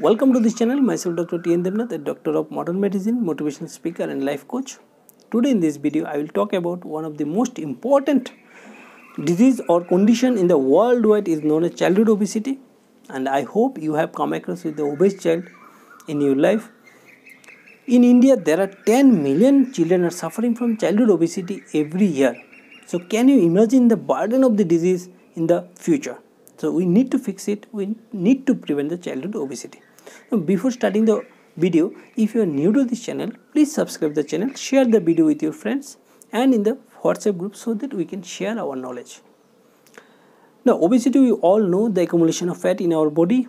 Welcome to this channel. Myself Dr. TN Debnath, a doctor of modern medicine, motivational speaker and life coach. Today in this video, I will talk about one of the most important disease or condition in the worldwide is known as childhood obesity. And I hope you have come across with the obese child in your life. In India, there are 10 million children are suffering from childhood obesity every year. So can you imagine the burden of the disease in the future? So we need to fix it. We need to prevent the childhood obesity. Now, before starting the video, if you are new to this channel, please subscribe the channel, share the video with your friends and in the WhatsApp group so that we can share our knowledge. Now, obesity, we all know the accumulation of fat in our body.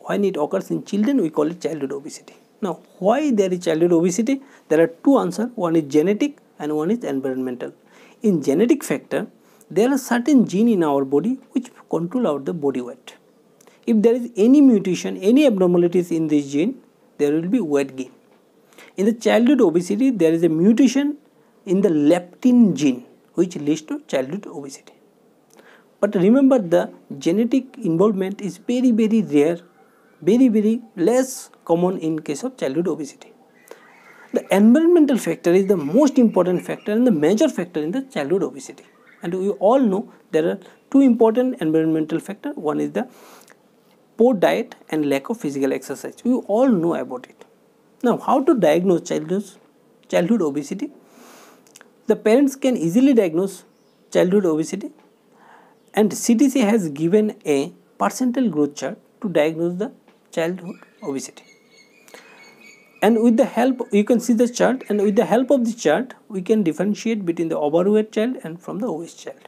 When it occurs in children, we call it childhood obesity. Now, why there is childhood obesity? There are two answers. One is genetic and one is environmental. In genetic factor, there are certain genes in our body which control the body weight. If there is any mutation, any abnormalities in this gene, there will be weight gain. In the childhood obesity, there is a mutation in the leptin gene which leads to childhood obesity. But remember, the genetic involvement is very rare, very less common in case of childhood obesity. The environmental factor is the most important factor and the major factor in the childhood obesity. And we all know there are two important environmental factors. One is the poor diet and lack of physical exercise. We all know about it. Now, how to diagnose childhood obesity? The parents can easily diagnose childhood obesity, and CDC has given a percentile growth chart to diagnose the childhood obesity. And with the help, you can see the chart, and with the help of the chart, we can differentiate between the overweight child and from the obese child.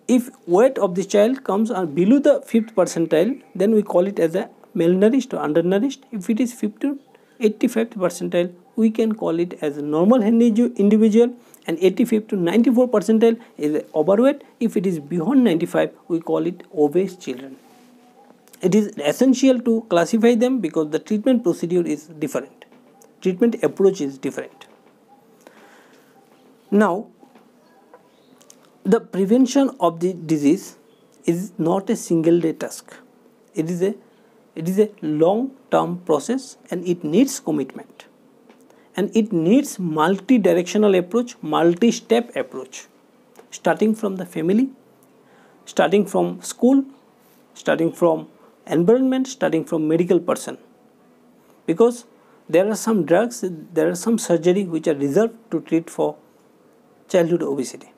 If weight of the child comes below the 5th percentile, then we call it as a malnourished or undernourished. If it is 5th to 85th percentile, we can call it as a normal individual, and 85th to 94th percentile is overweight. If it is beyond 95, we call it obese children. It is essential to classify them because the treatment procedure is different. Treatment approach is different. Now, the prevention of the disease is not a single day task. It is a long-term process, and it needs commitment. And it needs multi-directional approach, multi-step approach, starting from the family, starting from school, starting from environment, starting from medical person. Because there are some drugs, there are some surgery which are reserved to treat for childhood obesity.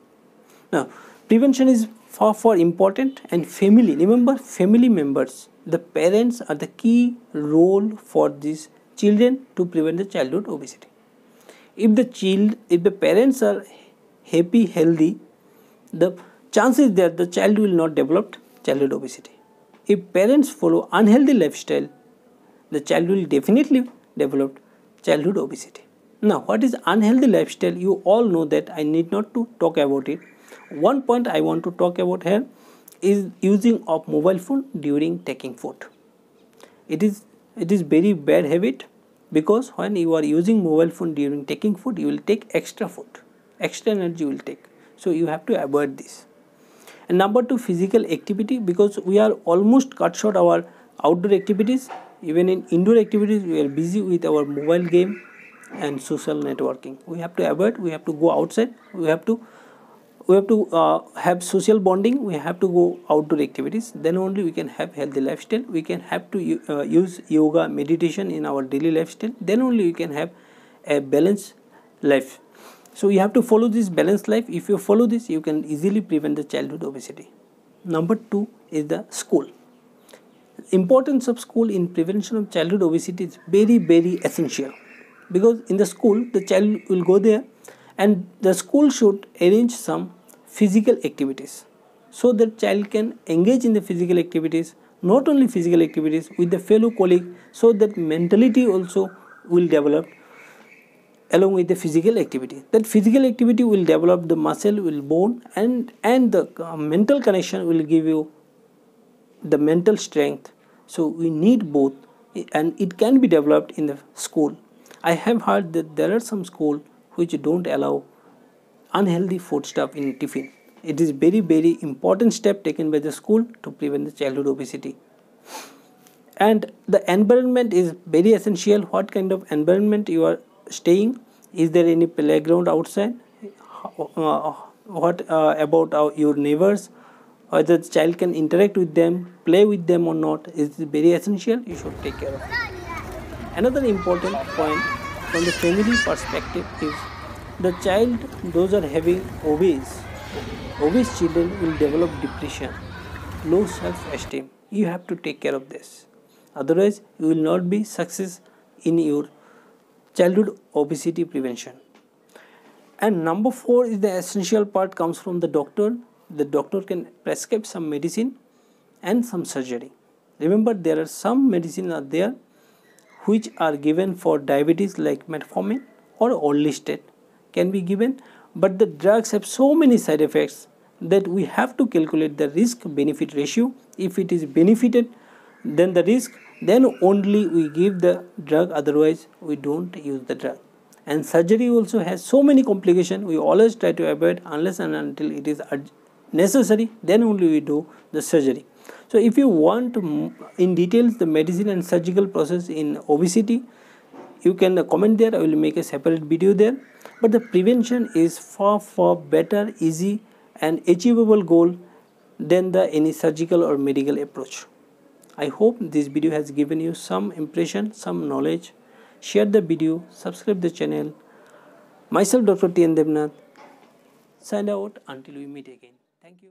Now, prevention is far important, and family, remember family members, the parents are the key role for these children to prevent the childhood obesity. If the parents are happy, healthy, the chances that the child will not develop childhood obesity. If parents follow unhealthy lifestyle, the child will definitely develop childhood obesity. Now, what is unhealthy lifestyle? You all know that. I need not to talk about it. One point I want to talk about here is using of mobile phone during taking food. It is very bad habit, because when you are using mobile phone during taking food, you will take extra food, extra energy you will take. So you have to avoid this. And number two, physical activity, because we are almost cut short our outdoor activities. Even in indoor activities, we are busy with our mobile game and social networking. We have to avoid. We have to go outside. We have to have social bonding. We have to go outdoor activities. Then only we can have healthy lifestyle. We can have to use yoga, meditation in our daily lifestyle. Then only we can have a balanced life. So you have to follow this balanced life. If you follow this, you can easily prevent the childhood obesity. Number two is the school. Importance of school in prevention of childhood obesity is very essential, because in the school the child will go there, and the school should arrange some physical activities so that child can engage in the physical activities, not only physical activities with the fellow colleague, so that mentality also will develop along with the physical activity. That physical activity will develop the muscle, will bone, and the mental connection will give you the mental strength. So we need both, and it can be developed in the school. I have heard that there are some schools which don't allow unhealthy food stuff in tiffin. It is very important step taken by the school to prevent the childhood obesity. And the environment is very essential. What kind of environment you are staying? Is there any playground outside? What about your neighbors? Whether the child can interact with them, play with them or not, is very essential. You should take care of it. Another important point from the family perspective is the child, those are having obese children will develop depression, low self-esteem. You have to take care of this. Otherwise, you will not be success in your childhood obesity prevention. And number 4 is the essential part comes from the doctor. The doctor can prescribe some medicine and some surgery. Remember, there are some medicines are there which are given for diabetes, like metformin or orlistat can be given, but the drugs have so many side effects that we have to calculate the risk benefit ratio. If it is benefited then the risk, then only we give the drug, otherwise we don't use the drug. And surgery also has so many complications, we always try to avoid unless and until it is necessary, then only we do the surgery. So if you want in details the medicine and surgical process in obesity, you can comment there. I will make a separate video there. But the prevention is far better, easy and achievable goal than the any surgical or medical approach. I hope this video has given you some impression, some knowledge. Share the video, subscribe the channel. Myself, Dr. TN Debnath, sign out until we meet again. Thank you.